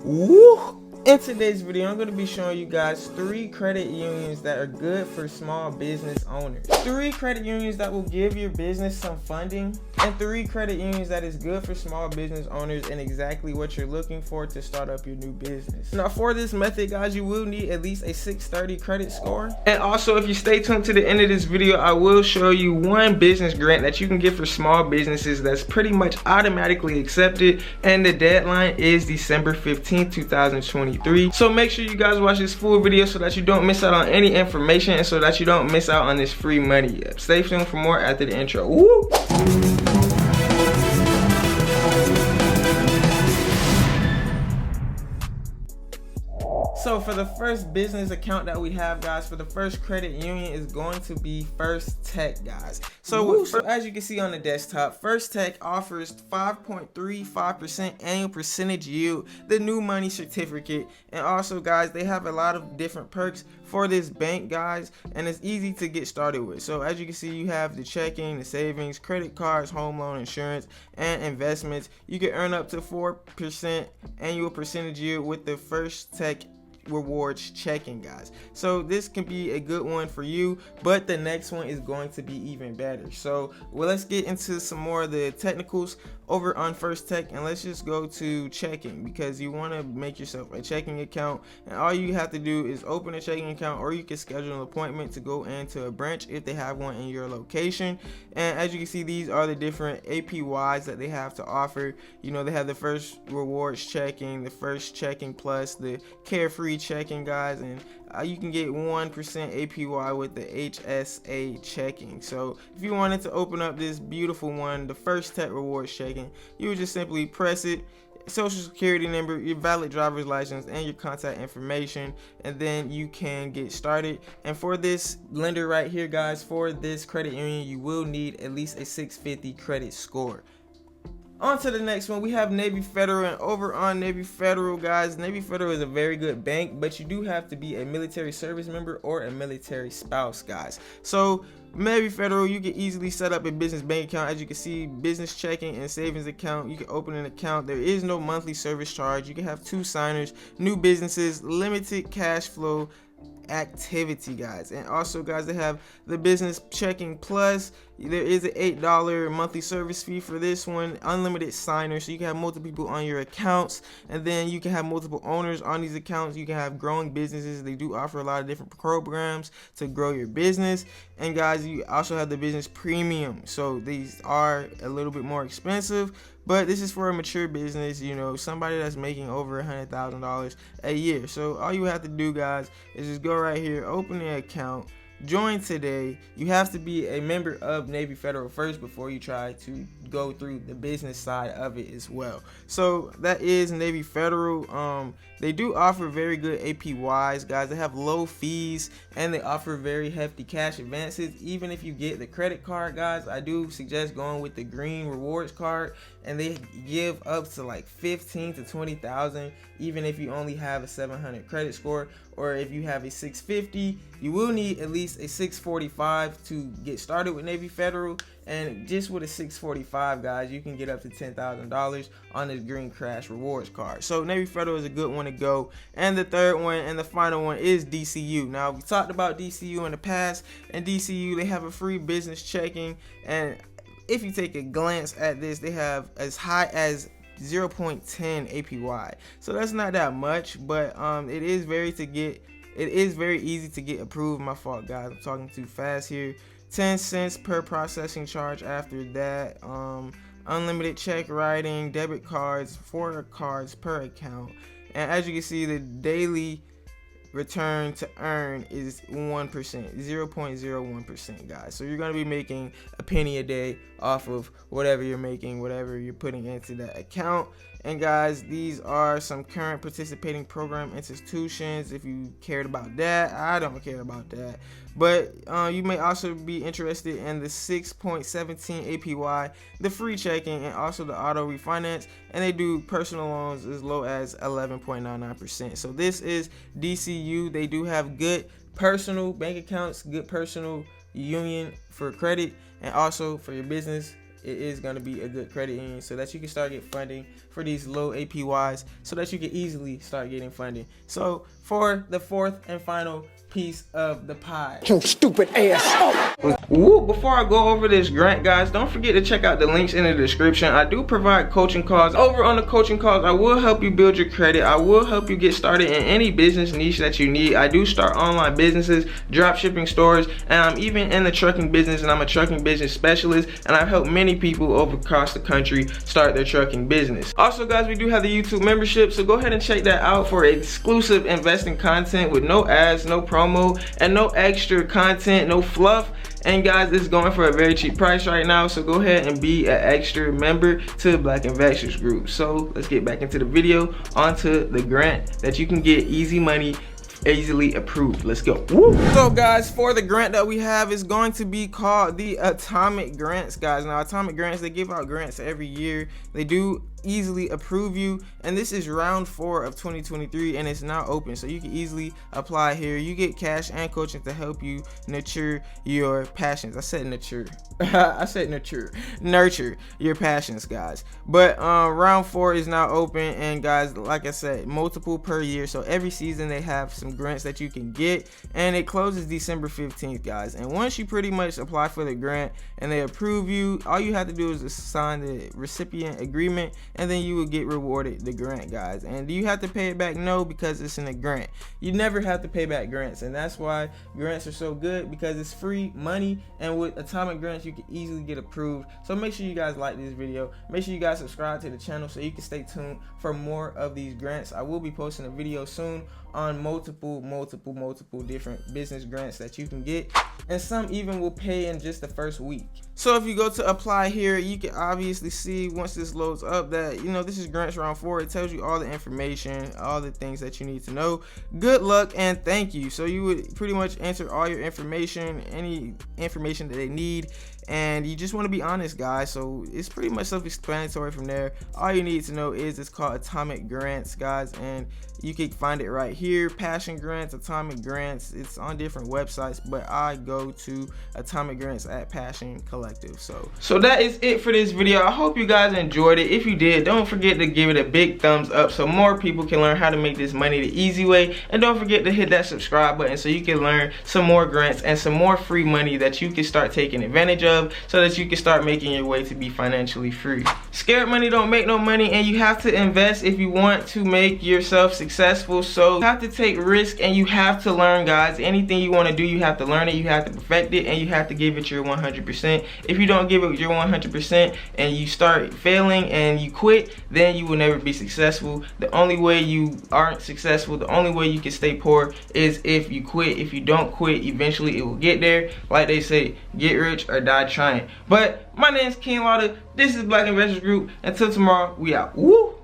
Woo! In today's video, I'm going to be showing you guys 3 credit unions that are good for small business owners. 3 credit unions that will give your business some funding, and 3 credit unions that is good for small business owners and exactly what you're looking for to start up your new business. Now for this method, guys, you will need at least a 630 credit score. And also, if you stay tuned to the end of this video, I will show you one business grant that you can get for small businesses that's pretty much automatically accepted, and the deadline is December 15th, 2023. So make sure you guys watch this full video so that you don't miss out on any information and so that you don't miss out on this free money. Stay tuned for more after the intro. Woo! So for the first business account that we have, guys, for the first credit union is going to be First Tech, guys. So as you can see on the desktop, First Tech offers 5.35% annual percentage yield, the new money certificate, and also, guys, they have a lot of different perks for this bank, guys, and it's easy to get started with. So as you can see, you have the checking, the savings, credit cards, home loan, insurance, and investments. You can earn up to 4% annual percentage yield with the First Tech rewards checking, guys. So this can be a good one for you, but the next one is going to be even better. So let's get into some more of the technicals over on First Tech, and let's just go to checking, because you want to make yourself a checking account, and all you have to do is open a checking account, or you can schedule an appointment to go into a branch if they have one in your location. And as you can see, these are the different APYs that they have to offer. You know, they have the First Rewards checking, the First Checking Plus, the Carefree checking, guys, and you can get 1% APY with the HSA checking. So if you wanted to open up this beautiful one, the First Tech Rewards checking, you would just simply press it, social security number, your valid driver's license, and your contact information, and then you can get started. And for this lender right here, guys, for this credit union, you will need at least a 650 credit score. On to the next one, we have Navy Federal, and over on Navy Federal, guys, Navy Federal is a very good bank, but you do have to be a military service member or a military spouse, guys. So Navy Federal, you can easily set up a business bank account. As you can see, business checking and savings account, you can open an account. There is no monthly service charge. You can have 2 signers, new businesses, limited cash flow activity, guys. And also, guys, they have the business checking plus. There is an $8 monthly service fee for this one, unlimited signers, so you can have multiple people on your accounts, and then you can have multiple owners on these accounts. You can have growing businesses. They do offer a lot of different programs to grow your business. And guys, you also have the business premium, so these are a little bit more expensive, but this is for a mature business, you know, somebody that's making over $100,000 a year. So all you have to do, guys, is just go right here, open an account, join today. You have to be a member of Navy Federal first before you try to go through the business side of it as well. So that is Navy Federal. They do offer very good APYs, guys. They have low fees, and they offer very hefty cash advances. Even if you get the credit card, guys, I do suggest going with the green rewards card, and they give up to like 15 to 20,000 even if you only have a 700 credit score. Or if you have a 650, you will need at least a 645 to get started with Navy Federal. And just with a 645, guys, you can get up to $10,000 on the Green Crash Rewards card. So Navy Federal is a good one to go. And the third one and the final one is DCU. Now, we talked about DCU in the past, and DCU, they have a free business checking. And if you take a glance at this, they have as high as 0.10 APY. So that's not that much, but it is very easy to get approved. My fault, guys, I'm talking too fast here. 10 cents per processing charge after that. Unlimited check writing, debit cards, 4 cards per account. And as you can see, the daily return to earn is 1%, 0.01%, guys. So you're going to be making a penny a day off of whatever you're making, whatever you're putting into that account. And guys, these are some current participating program institutions. If you cared about that, I don't care about that. But you may also be interested in the 6.17 APY, the free checking, and also the auto refinance. And they do personal loans as low as 11.99%. So this is DCU. They do have good personal bank accounts, good personal union for credit, and also for your business it is going to be a good credit union so that you can start getting funding for these low APYs so that you can easily start getting funding. So for the fourth and final piece of the pie, you stupid ass. Woo, before I go over this grant, guys, don't forget to check out the links in the description. I do provide coaching calls. Over on the coaching calls, I will help you build your credit. I will help you get started in any business niche that you need. I do start online businesses, drop shipping stores, and I'm even in the trucking business, and I'm a trucking business specialist, and I've helped many people over across the country start their trucking business. Also, guys, we do have the YouTube membership, so go ahead and check that out for exclusive investing content with no ads, no promo, and no extra content, no fluff. And guys, it's going for a very cheap price right now, so go ahead and be an extra member to Black Investors Group. So let's get back into the video, onto the grant that you can get easy money, easily approved. Let's go. Woo. So guys, for the grant that we have is going to be called the Atomic Grants, guys. Now, Atomic Grants, they give out grants every year. They do easily approve you, and this is round 4 of 2023, and it's now open, so you can easily apply here. You get cash and coaching to help you nurture your passions. I said nurture. I said nurture your passions, guys. But round 4 is now open, and guys, like I said, multiple per year, so every season they have some grants that you can get, and it closes December 15th, guys. And once you pretty much apply for the grant and they approve you, all you have to do is sign the recipient agreement, and then you will get rewarded the grant, guys. And do you have to pay it back? No, because it's in a grant. You never have to pay back grants, and that's why grants are so good, because it's free money, and with Atomic Grants you can easily get approved. So make sure you guys like this video, make sure you guys subscribe to the channel so you can stay tuned for more of these grants. I will be posting a video soon on multiple different business grants that you can get, and some even will pay in just the first week. So if you go to apply here, you can obviously see once this loads up that, you know, this is grants round 4. It tells you all the information, all the things that you need to know. Good luck and thank you. So you would pretty much enter all your information, any information that they need, and you just want to be honest, guys. So it's pretty much self-explanatory from there. All you need to know is it's called Atomic Grants, guys, and you can find it right here. Passion Grants, Atomic Grants. It's on different websites, but I go to Atomic Grants at Passion Collective. So that is it for this video. I hope you guys enjoyed it. If you did, don't forget to give it a big thumbs up so more people can learn how to make this money the easy way, and don't forget to hit that subscribe button so you can learn some more grants and some more free money that you can start taking advantage of, so that you can start making your way to be financially free. Scared money don't make no money, and you have to invest if you want to make yourself successful. So you have to take risk, and you have to learn, guys. Anything you want to do, you have to learn it, you have to perfect it, and you have to give it your 100%. If you don't give it your 100% and you start failing and you quit, then you will never be successful. The only way you aren't successful, the only way you can stay poor, is if you quit. If you don't quit, eventually it will get there. Like they say, get rich or die trying. But my name is KINGLATTA. This is Black Investors Group. Until tomorrow, we out. Woo!